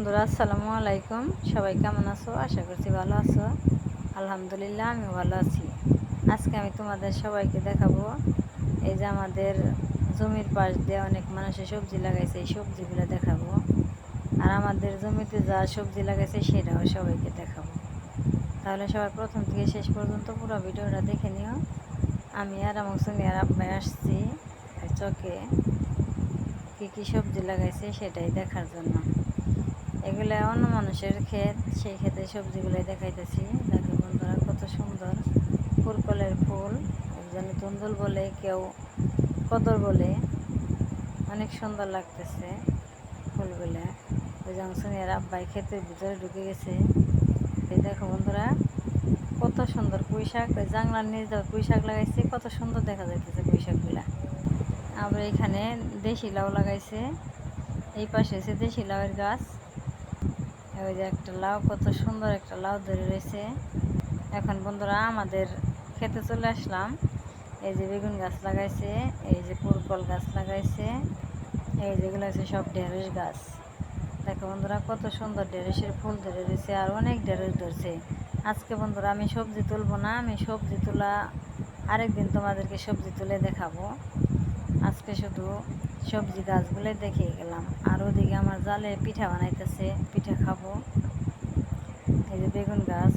বন্ধুরা আসসালামু আলাইকুম। সবাই কেমন আছো? আশা করছি ভালো আছো। আলহামদুলিল্লাহ আমি ভালো আছি। আজকে আমি তোমাদের সবাইকে দেখাবো এই যে আমাদের জমির পাশ দিয়ে অনেক মানুষের সবজি লাগাইছে, এই সবজিগুলো দেখাবো। আর আমাদের জমিতে যা সবজি লাগাইছে সেটাও সবাইকে দেখাবো। তাহলে সবাই প্রথম থেকে শেষ পর্যন্ত পুরো ভিডিওটা দেখে নিও। আমি আর আমার সুনিয়ার আব্বাই আসছি চকে কী সবজি লাগাইছে সেটাই দেখার জন্য। এগুলো অন্য মানুষের ক্ষেত, সেই ক্ষেতে সবজিগুলোই দেখাইতেছি। দেখো বন্ধুরা কত সুন্দর ফুলকলের ফুল, একজন তুন্দুল বলে, কেউ কদর বলে, অনেক সুন্দর লাগতেছে ফুলগুলো। ওই জংশনের আব্বাই ক্ষেতের ভিতরে ঢুকে গেছে। এই দেখো বন্ধুরা কত সুন্দর পুঁই শাক, ওই জাংলার নিচে পুঁই শাক লাগাইছে, কত সুন্দর দেখা যাইতেছে পুঁই শাকগুলা। আবার এখানে দেশি লাউ লাগাইছে, এই পাশে হচ্ছে দেশি লাউয়ের গাছ। ওই যে একটা লাউ, কত সুন্দর একটা লাউ ধরে রয়েছে। এখন বন্ধুরা আমাদের খেতে চলে আসলাম। এই যে বেগুন গাছ লাগাইছে, এই যে পুরকল গাছ লাগাইছে, এই যেগুলো আছে সব ঢেঁড়স গাছ। দেখো বন্ধুরা কত সুন্দর ঢেঁড়সের ফুল ধরে রয়েছে, আর অনেক ঢেঁড়স ধরছে। আজকে বন্ধুরা আমি সবজি তুলবো না, আমি সবজি তোলা আরেকদিন তোমাদেরকে সবজি তুলে দেখাবো। আজকে শুধু সবজি গাছগুলোই দেখিয়ে গেলাম। আর ওদিকে আমার জালে পিঠা বানাইতেছে, পিঠা খাবো। এই যে বেগুন গাছ,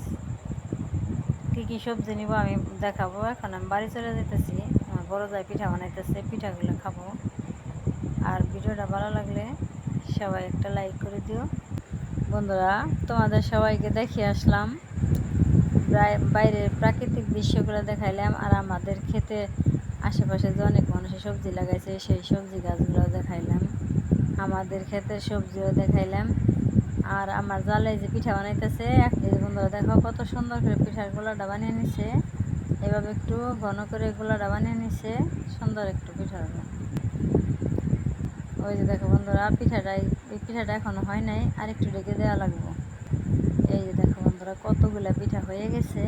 কী সবজি নিব আমি দেখাবো। এখন আমি বাড়ি চলে যেতেছি, আমার বড় জায় পিঠা বানাইতেছে, পিঠাগুলো খাবো। আর ভিডিওটা ভালো লাগলে সবাই একটা লাইক করে দিও। বন্ধুরা তোমাদের সবাইকে দেখিয়ে আসলাম, বাইরের প্রাকৃতিক দৃশ্যগুলো দেখাইলাম, আর আমাদের ক্ষেতে আশেপাশে যে অনেক মানুষের সবজি লাগাইছে সেই সবজি গাছগুলো দেখাইলাম, আমাদের ক্ষেতের সবজিও দেখাইলাম। আর আমার জালে যে পিঠা বানাইতেছে, এই বন্ধুরা দেখো কত সুন্দর করে পিঠার গোলাটা বানিয়ে নিছে। এভাবে একটু ঘন করে গোলাটা বানিয়ে নিছে, সুন্দর একটু পিঠা হবে। ওই যে দেখো বন্ধুরা এই পিঠাটা এখনো হয় নাই, আর একটু ঢেকে দেওয়া লাগবে। এই যে দেখো বন্ধুরা কতগুলা পিঠা হয়ে গেছে।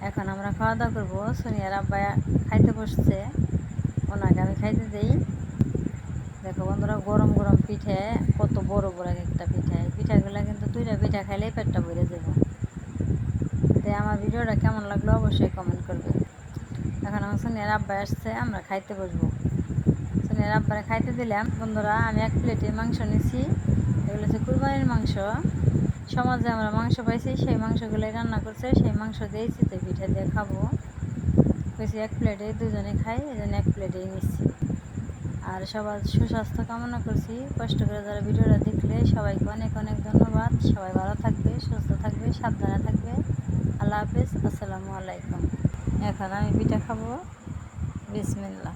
এখন আমরা খাওয়া দাওয়া করবো। সোনিয়ার আব্বা খাইতে বসছে, ওনাকে আমি খাইতে দিই। দেখো বন্ধুরা গরম গরম পিঠে, কত বড় বড় একটা পিঠা। এই পিঠাগুলো কিন্তু দুইটা পিঠা খাইলেই পেটটা ভরে যাবে। তাই আমার ভিডিওটা কেমন লাগলো অবশ্যই কমেন্ট করবে। এখন আমার সোনিয়ার আব্বা আসছে, আমরা খাইতে বসবো। সোনিয়ার আব্বারে খাইতে দিলাম। বন্ধুরা আমি এক প্লেটে মাংস নিছি, এগুলো হচ্ছে কুরবানির মাংস। সমাজে আমরা মাংস পাইছি, সেই মাংসগুলোই রান্না করছে, সেই মাংস দিয়েই চিতই পিঠা দিয়ে খাবো। বেশি এক প্লেটে দুজনে খাই, এই জন্য এক প্লেটেই নিচ্ছি। আর সবার সুস্বাস্থ্য কামনা করছি। কষ্ট করে যারা ভিডিওটা দেখলে সবাইকে অনেক অনেক ধন্যবাদ। সবাই ভালো থাকবে, সুস্থ থাকবে, সাবধানে থাকবে। আল্লাহ হাফেজ, আসসালামু আলাইকুম। এখন আমি পিঠা খাবো। বিসমিল্লাহ।